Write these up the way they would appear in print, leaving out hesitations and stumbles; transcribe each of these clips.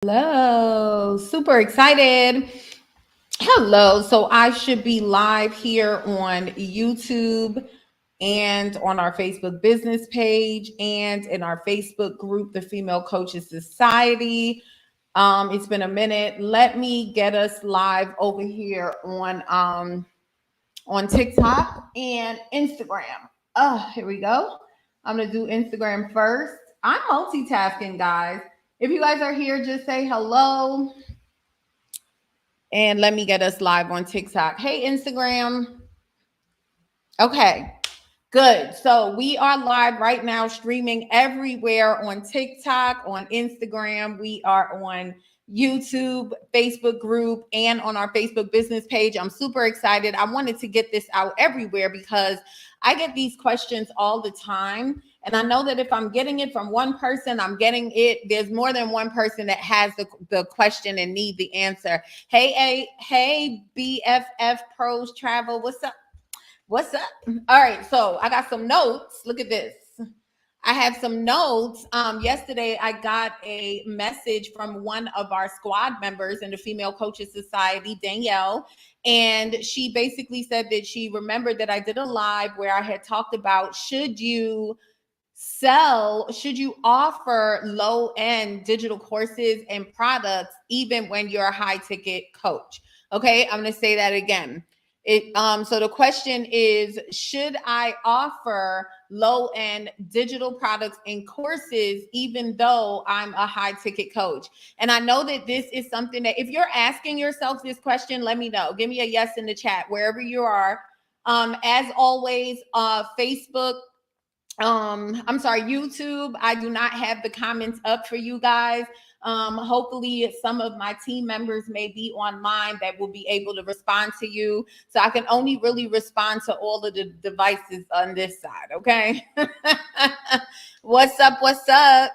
Hello, super excited. Hello, so I should be live here on YouTube and on our Facebook business page and in our Facebook group, the Female Coaches Society. It's been a minute. Let me get us live over here on TikTok and Instagram. Here we go. I'm gonna do Instagram first. I'm multitasking, guys. If you guys are here, just say hello and let me get us live on TikTok. Hey, Instagram. Okay, good. So we are live right now, streaming everywhere on TikTok, on Instagram. We are on YouTube, Facebook group, and on our Facebook business page. I'm super excited. I wanted to get this out everywhere because I get these questions all the time. And I know that if I'm getting it from one person, I'm getting it. There's more than one person that has the question and need the answer. Hey, BFF Pros Travel. What's up? What's up? All right, so I got some notes. Look at this. I have some notes. Yesterday, I got a message from one of our squad members in the Female Coaches Society, Danielle, and she basically said that she remembered that I did a live where I had talked about should you offer low end digital courses and products even when you're a high ticket coach? Okay, I'm going to say that again. So the question is, should I offer low end digital products and courses even though I'm a high ticket coach? And I know that this is something that if you're asking yourself this question, let me know. Give me a yes in the chat wherever you are. As always, Facebook, I'm sorry, YouTube, I do not have the comments up for you guys. Hopefully some of my team members may be online that will be able to respond to you. So I can only really respond to all of the devices on this side. Okay. What's up? What's up?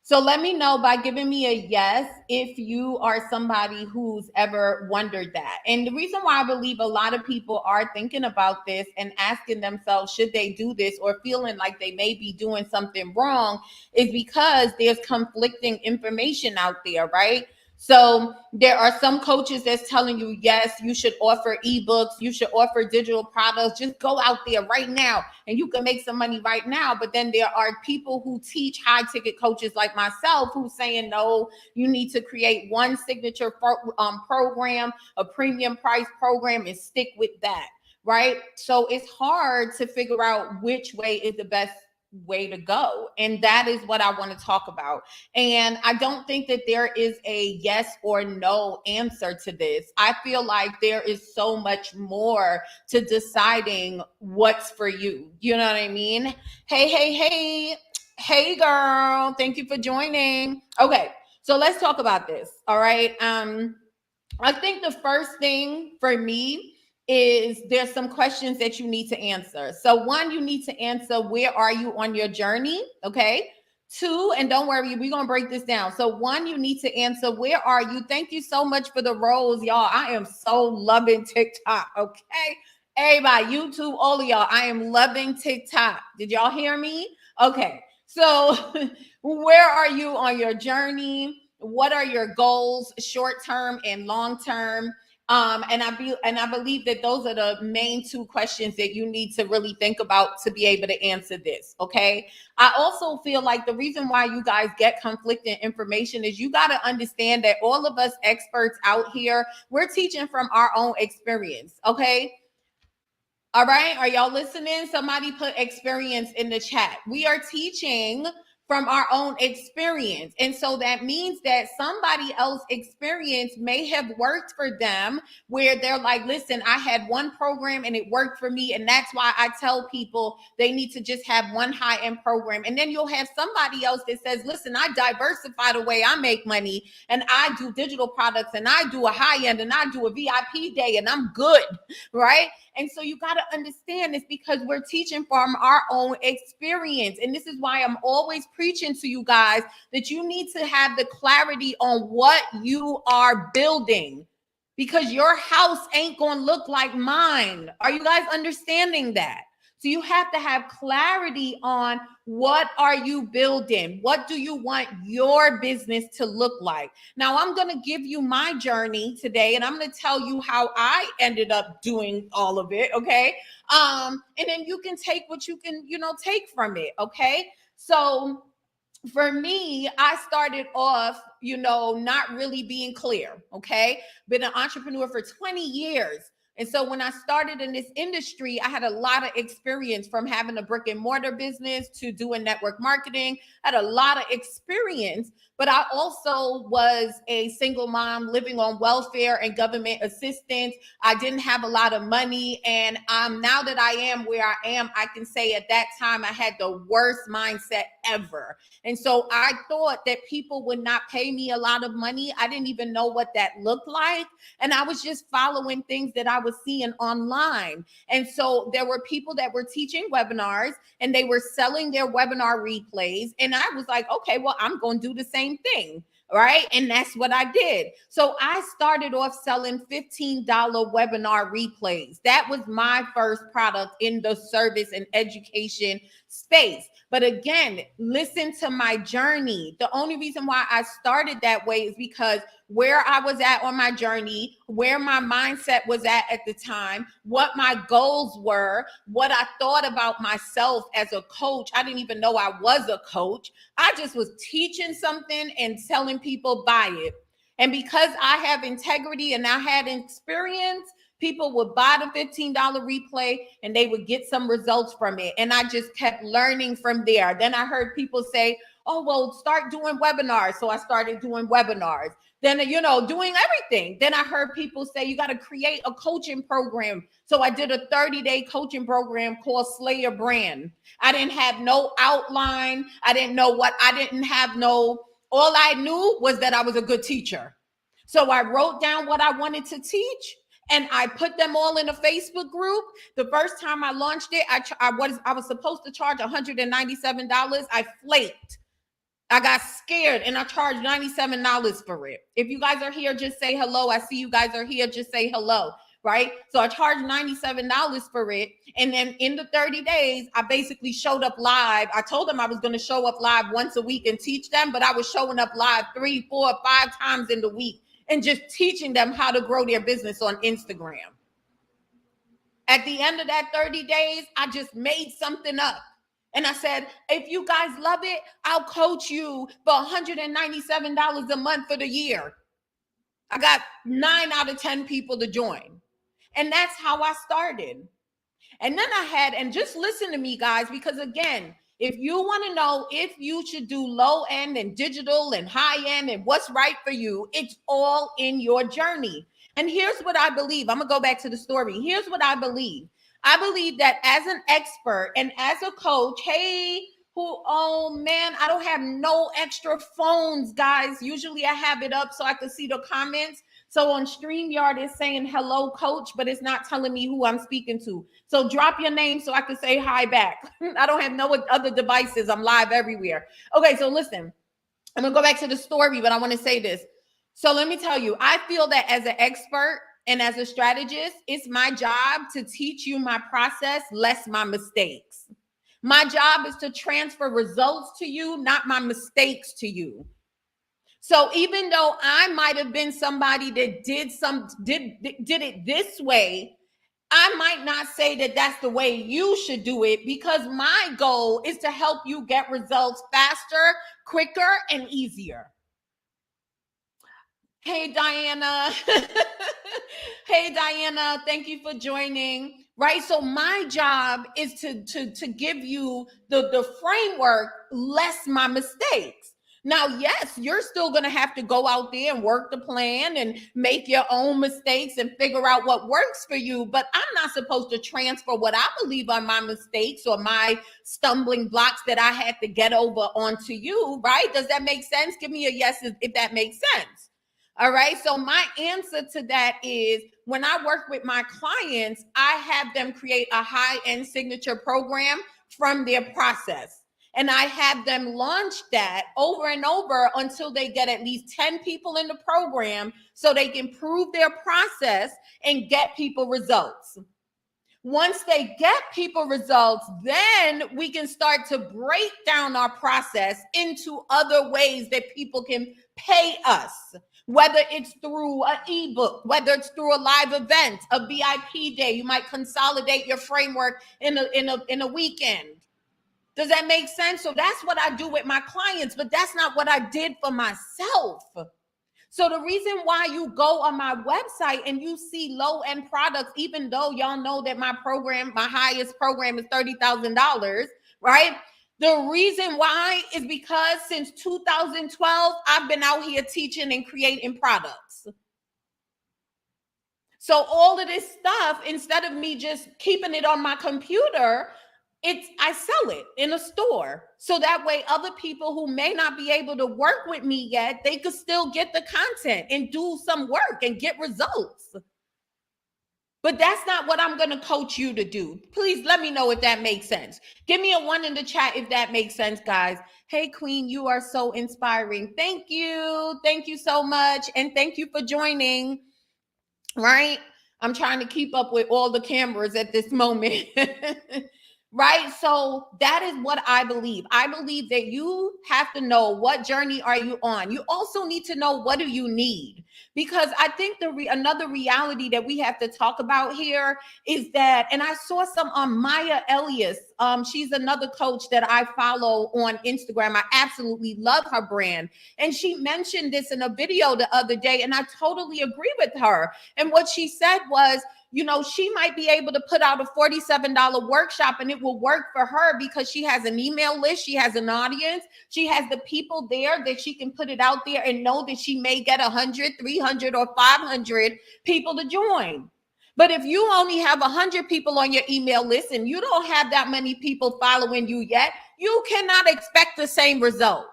So let me know by giving me a yes if you are somebody who's ever wondered that. And the reason why I believe a lot of people are thinking about this and asking themselves, should they do this, or feeling like they may be doing something wrong, is because there's conflicting information out there, right? So there are some coaches that's telling you, yes, you should offer ebooks, you should offer digital products, just go out there right now and you can make some money right now. But then there are people who teach high ticket coaches like myself who's saying, no, you need to create one signature program, a premium price program, and stick with that, right? So it's hard to figure out which way is the best way to go. And that is what I want to talk about. And I don't think that there is a yes or no answer to this. I feel like there is so much more to deciding what's for you. You know what I mean? Hey. Hey, girl. Thank you for joining. Okay. So let's talk about this. All right. I think the first thing for me is there's some questions that you need to answer. So one, you need to answer, where are you on your journey? Okay. Two, and don't worry, we're gonna break this down. So one, you need to answer, where are you? Thank you so much for the rolls, y'all. I am so loving TikTok. Okay. Everybody, YouTube, all of y'all, I am loving TikTok. Did y'all hear me? Okay. So where are you on your journey? What are your goals, short term and long term? And I believe that those are the main two questions that you need to really think about to be able to answer this. Okay. I also feel like the reason why you guys get conflicting information is you got to understand that all of us experts out here, we're teaching from our own experience. Okay. All right. Are y'all listening? Somebody put experience in the chat. We are teaching from our own experience. And so that means that somebody else's experience may have worked for them, where they're like, listen, I had one program and it worked for me. And that's why I tell people they need to just have one high-end program. And then you'll have somebody else that says, listen, I diversify the way I make money, and I do digital products, and I do a high-end, and I do a VIP day, and I'm good, right? And so you got to understand this, because we're teaching from our own experience. And this is why I'm always preaching to you guys that you need to have the clarity on what you are building, because your house ain't going to look like mine. Are you guys understanding that? So you have to have clarity on what are you building? What do you want your business to look like? Now, I'm going to give you my journey today, and I'm going to tell you how I ended up doing all of it, okay? And then you can take what you can, take from it, okay? So for me, I started off, not really being clear. Okay. Been an entrepreneur for 20 years. And so when I started in this industry, I had a lot of experience from having a brick and mortar business to doing network marketing. I had a lot of experience, but I also was a single mom living on welfare and government assistance. I didn't have a lot of money. And now that I am where I am, I can say at that time I had the worst mindset ever. And so I thought that people would not pay me a lot of money. I didn't even know what that looked like. And I was just following things that I was seeing online. And so there were people that were teaching webinars and they were selling their webinar replays. And I was like, okay, well, I'm going to do the same thing. Right. And that's what I did. So I started off selling $15 webinar replays. That was my first product in the service and education space. But again, listen to my journey. The only reason why I started that way is because where I was at on my journey, where my mindset was at the time, what my goals were, what I thought about myself as a coach. I didn't even know I was a coach. I just was teaching something and telling people buy it. And because I have integrity and I had experience, people would buy the $15 replay and they would get some results from it. And I just kept learning from there. Then I heard people say, oh, well, start doing webinars. So I started doing webinars. Then, doing everything. Then I heard people say, you got to create a coaching program. So I did a 30-day coaching program called Slay Your Brand. I didn't have no outline. I didn't know all I knew was that I was a good teacher. So I wrote down what I wanted to teach and I put them all in a Facebook group. The first time I launched it, I was supposed to charge $197. I flaked. I got scared and I charged $97 for it. If you guys are here, just say hello. I see you guys are here. Just say hello, right? So I charged $97 for it. And then in the 30 days, I basically showed up live. I told them I was going to show up live once a week and teach them, but I was showing up live 3, 4, 5 times in the week and just teaching them how to grow their business on Instagram. At the end of that 30 days, I just made something up. And I said, if you guys love it, I'll coach you for $197 a month for the year. I got 9 out of 10 people to join. And that's how I started. And then and just listen to me, guys, because again, if you want to know if you should do low end and digital and high end and what's right for you, it's all in your journey. And here's what I believe. I'm going to go back to the story. Here's what I believe. I believe that as an expert and as a coach, oh man, I don't have no extra phones, guys. Usually I have it up so I can see the comments. So on StreamYard, it's saying hello, coach, but it's not telling me who I'm speaking to. So drop your name so I can say hi back. I don't have no other devices. I'm live everywhere. Okay, so listen, I'm going to go back to the story, but I want to say this. So let me tell you, I feel that as an expert and as a strategist, it's my job to teach you my process, less my mistakes. My job is to transfer results to you, not my mistakes to you. So even though I might have been somebody that did it this way, I might not say that that's the way you should do it, because my goal is to help you get results faster, quicker, and easier. Hey, Diana. Hey, Diana. Thank you for joining. Right. So my job is to give you the framework, less my mistakes. Now, yes, you're still going to have to go out there and work the plan and make your own mistakes and figure out what works for you. But I'm not supposed to transfer what I believe are my mistakes or my stumbling blocks that I had to get over onto you. Right. Does that make sense? Give me a yes if that makes sense. All right. So my answer to that is, when I work with my clients, I have them create a high-end signature program from their process. And I have them launch that over and over until they get at least 10 people in the program so they can prove their process and get people results. Once they get people results, then we can start to break down our process into other ways that people can pay us, whether it's through an ebook, whether it's through a live event, a VIP day. You might consolidate your framework in a weekend. Does that make sense? So that's what I do with my clients, but that's not what I did for myself. So the reason why you go on my website and you see low-end products, even though y'all know that my program, my highest program is $30,000, right? The reason why is because since 2012, I've been out here teaching and creating products. So all of this stuff, instead of me just keeping it on my computer, I sell it in a store. So that way other people who may not be able to work with me yet, they could still get the content and do some work and get results. But that's not what I'm going to coach you to do. Please let me know if that makes sense. Give me a 1 in the chat if that makes sense, guys. Hey, Queen, you are so inspiring. Thank you. Thank you so much. And thank you for joining. Right? I'm trying to keep up with all the cameras at this moment. Right? So that is what I believe. I believe that you have to know what journey are you on. You also need to know what do you need, because I think another reality that we have to talk about here is that, and I saw some on Maya Elias. She's another coach that I follow on Instagram. I absolutely love her brand. And she mentioned this in a video the other day, and I totally agree with her. And what she said was, you know, she might be able to put out a $47 workshop and it will work for her because she has an email list, she has an audience, she has the people there that she can put it out there and know that she may get 100, 300, or 500 people to join. But if you only have 100 people on your email list and you don't have that many people following you yet, you cannot expect the same result.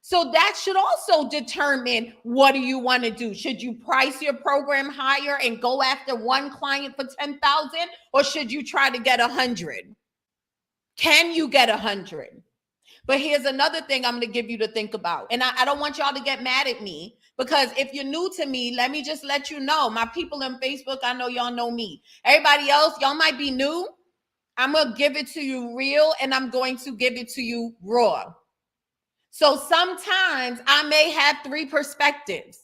So that should also determine, what do you want to do? Should you price your program higher and go after one client for 10,000, or should you try to get 100? Can you get 100? But here's another thing I'm going to give you to think about. And I don't want y'all to get mad at me, because if you're new to me, let me just let you know. My people on Facebook, I know y'all know me. Everybody else, y'all might be new. I'm going to give it to you real, and I'm going to give it to you raw. So sometimes I may have 3 perspectives.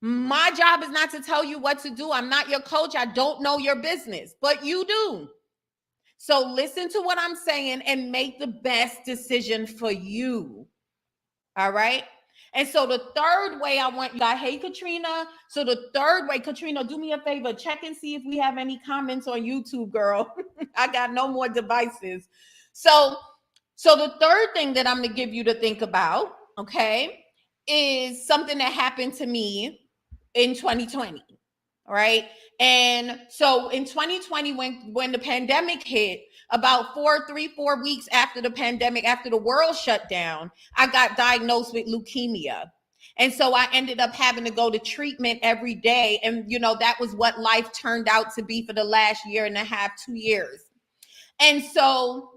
My job is not to tell you what to do. I'm not your coach. I don't know your business, but you do. So listen to what I'm saying and make the best decision for you. All right? And so the third way I want you guys, hey, Katrina. So the third way, Katrina, do me a favor, check and see if we have any comments on YouTube, girl. I got no more devices. So the third thing that I'm going to give you to think about, okay, is something that happened to me in 2020, right? And so in 2020, when the pandemic hit, about 4 weeks after the pandemic, after the world shut down, I got diagnosed with leukemia. And so I ended up having to go to treatment every day. And, you know, that was what life turned out to be for the last 1.5 years, 2 years. And so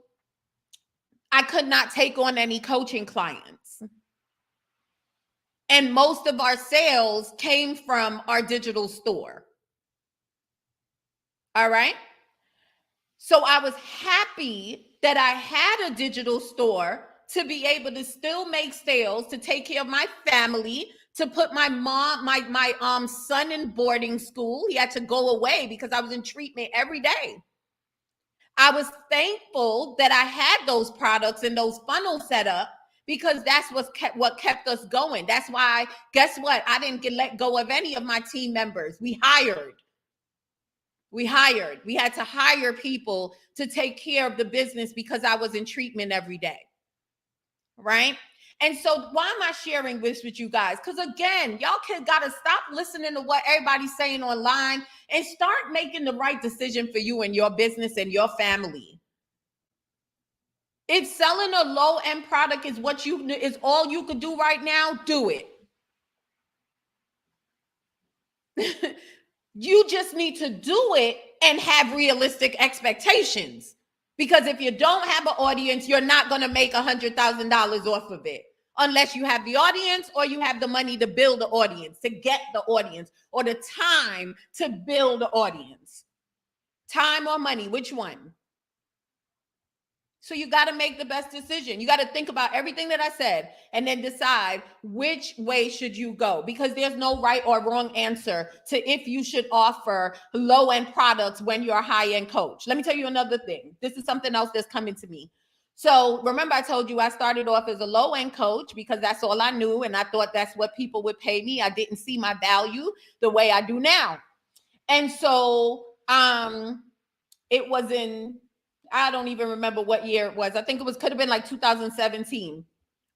I could not take on any coaching clients. And most of our sales came from our digital store. All right. So I was happy that I had a digital store to be able to still make sales, to take care of my family, to put my son in boarding school. He had to go away because I was in treatment every day. I was thankful that I had those products and those funnels set up, because that's what kept us going. That's why, guess what? I didn't let go of any of my team members. We hired. We had to hire people to take care of the business because I was in treatment every day. Right? And so why am I sharing this with you guys? Because again, y'all got to stop listening to what everybody's saying online and start making the right decision for you and your business and your family. If selling a low-end product is all you could do right now, do it. You just need to do it and have realistic expectations. Because if you don't have an audience, you're not going to make $100,000 off of it, unless you have the audience or you have the money to build the audience, to get the audience, or the time to build the audience. Time or money? Which one? So you got to make the best decision. You got to think about everything that I said and then decide which way should you go, because there's no right or wrong answer to if you should offer low-end products when you're a high-end coach. Let me tell you another thing. This is something else that's coming to me. So remember I told you I started off as a low-end coach because that's all I knew, and I thought that's what people would pay me. I didn't see my value the way I do now. And so it was in, I don't even remember what year it was. I think could have been like 2017.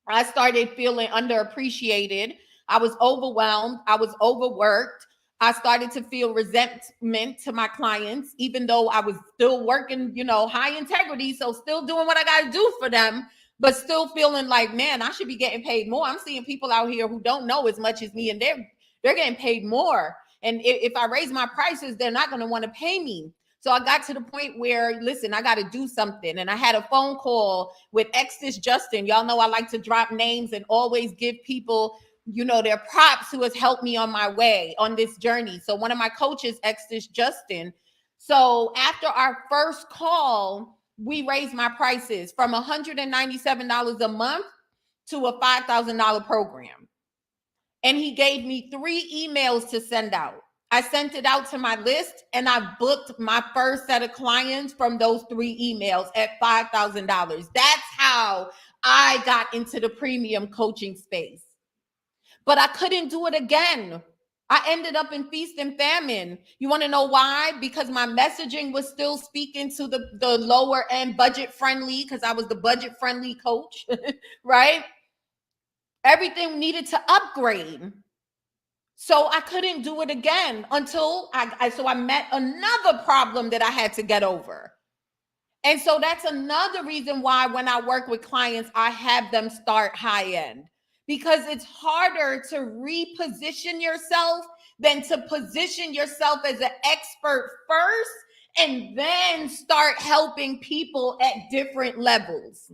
I started feeling underappreciated. I was overwhelmed. I was overworked. I started to feel resentment to my clients, even though I was still working, high integrity. So still doing what I got to do for them, but still feeling like, man, I should be getting paid more. I'm seeing people out here who don't know as much as me, and they're getting paid more. And if I raise my prices, they're not going to want to pay me. So I got to the point where, listen, I got to do something. And I had a phone call with Extis Justin. Y'all know I like to drop names and always give people, their props, who has helped me on my way on this journey. So one of my coaches, Extis Justin. So after our first call, we raised my prices from $197 a month to a $5,000 program. And he gave me 3 emails to send out. I sent it out to my list, and I booked my first set of clients from those 3 emails at $5,000. That's how I got into the premium coaching space. But I couldn't do it again. I ended up in feast and famine. You want to know why? Because my messaging was still speaking to the lower end, budget friendly, because I was the budget friendly coach, right? Everything needed to upgrade. So I couldn't do it again until I met another problem that I had to get over. And so that's another reason why when I work with clients, I have them start high end, because it's harder to reposition yourself than to position yourself as an expert first and then start helping people at different levels.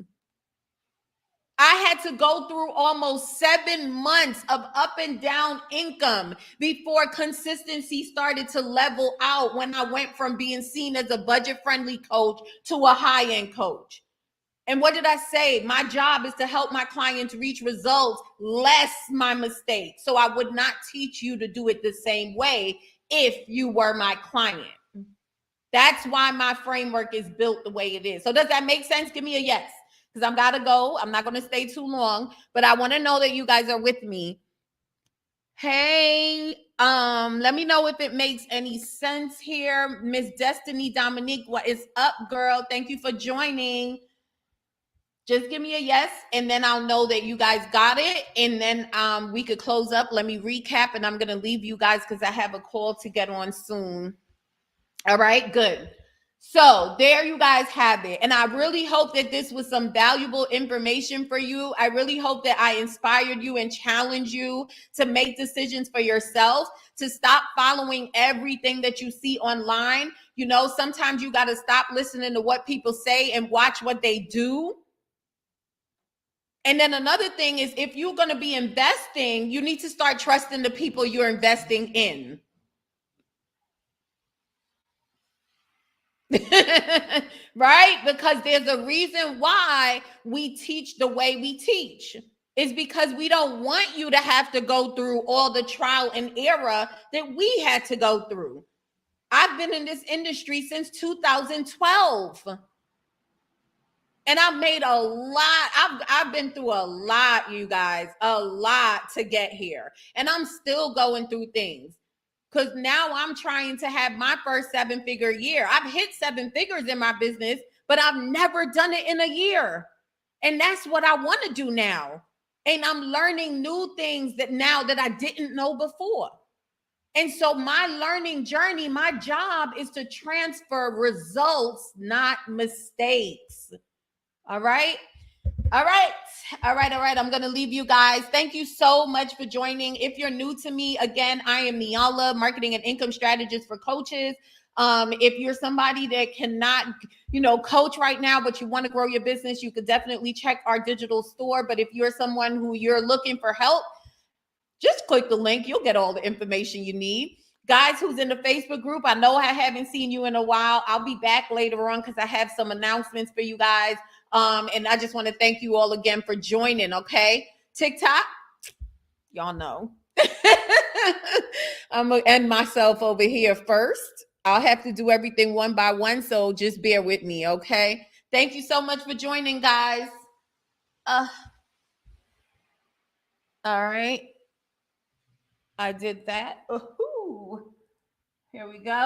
I had to go through almost 7 months of up and down income before consistency started to level out, when I went from being seen as a budget-friendly coach to a high-end coach. And what did I say? My job is to help my clients reach results, less my mistakes. So I would not teach you to do it the same way if you were my client. That's why my framework is built the way it is. So does that make sense? Give me a yes. Because I'm got to go. I'm not going to stay too long, but I want to know that you guys are with me. Hey, let me know if it makes any sense here. Miss Destiny Dominique, what is up, girl? Thank you for joining. Just give me a yes, and then I'll know that you guys got it, and then we could close up. Let me recap, and I'm going to leave you guys because I have a call to get on soon. All right, good. So there you guys have it. And I really hope that this was some valuable information for you. I really hope that I inspired you and challenged you to make decisions for yourself, to stop following everything that you see online. Sometimes you got to stop listening to what people say and watch what they do. And then another thing is, if you're going to be investing, you need to start trusting the people you're investing in. Right? Because there's a reason why we teach the way we teach. It's because we don't want you to have to go through all the trial and error that we had to go through. I've been in this industry since 2012. And I've made a lot. I've been through a lot, you guys, a lot to get here. And I'm still going through things. Because now I'm trying to have my first 7-figure year. I've hit 7 figures in my business, but I've never done it in a year. And that's what I want to do now. And I'm learning new things that I didn't know before. And so my learning journey, my job is to transfer results, not mistakes. All right. All right. I'm going to leave you guys. Thank you so much for joining. If you're new to me, again, I am Niala, marketing and income strategist for coaches. If you're somebody that cannot, coach right now, but you want to grow your business, you could definitely check our digital store. But if you're someone who you're looking for help, just click the link. You'll get all the information you need. Guys who's in the Facebook group, I know I haven't seen you in a while. I'll be back later on because I have some announcements for you guys. And I just want to thank you all again for joining, okay? TikTok, y'all know. I'm going to end myself over here first. I'll have to do everything one by one, so just bear with me, okay? Thank you so much for joining, guys. All right. I did that. Ooh, here we go.